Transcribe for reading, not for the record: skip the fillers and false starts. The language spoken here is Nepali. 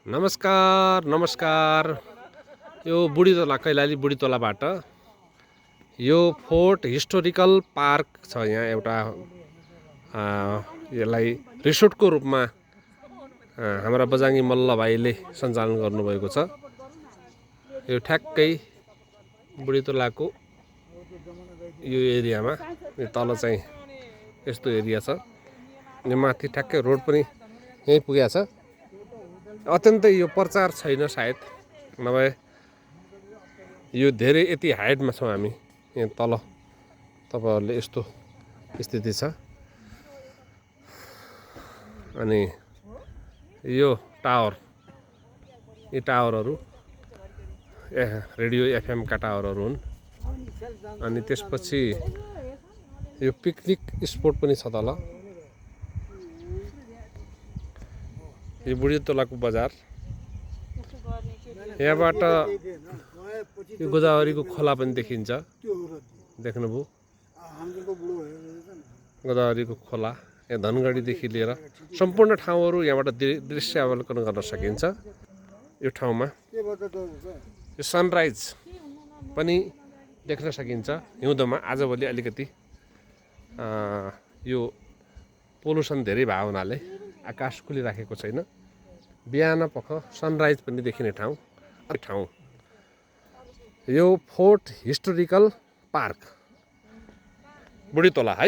नमस्कार नमस्कार यो बुढीतोला कैलाली बुढीतोलाबाट यो फोर्ट हिस्टोरिकल पार्क छ। यहाँ एउटा यसलाई रिसोर्टको रूपमा हाम्रा बजाङ्गी मल्ल भाइले सञ्चालन गर्नुभएको छ। यो ठ्याक्कै बुढीतोलाको यो एरियामा यो तल चाहिँ यस्तो एरिया छ। यो माथि ठ्याक्कै रोड पनि यही पुगेको छ। अत्यन्तै यो प्रचार छैन सायद, नभए यो धेरै यति हाइटमा छौँ हामी। यहाँ तल तपाईहरुले यस्तो स्थिति छ। अनि यो टावर, यी टावरहरू रेडियो एफएम का टावरहरू हुन्। अनि त्यसपछि यो पिकनिक स्पोट पनि छ तल। यो बुढीतोलाको बजार, यहाँबाट यो गोदावरीको खोला पनि देखिन्छ। देख्नुभयो गोदावरीको खोला, यहाँ धनगढीदेखि लिएर सम्पूर्ण ठाउँहरू यहाँबाट दृश्य अवलोकन गर्न सकिन्छ। यो ठाउँमा यो सनराइज पनि देख्न सकिन्छ हिउँदोमा। आजभोलि अलिकति यो पोल्युसन धेरै भएको हुनाले आकाश खुलिराखेको छैन। बिहान पख सनराइज पनि देखिने ठाउँ यो फोर्ट हिस्टोरिकल पार्क बुढीतोला है।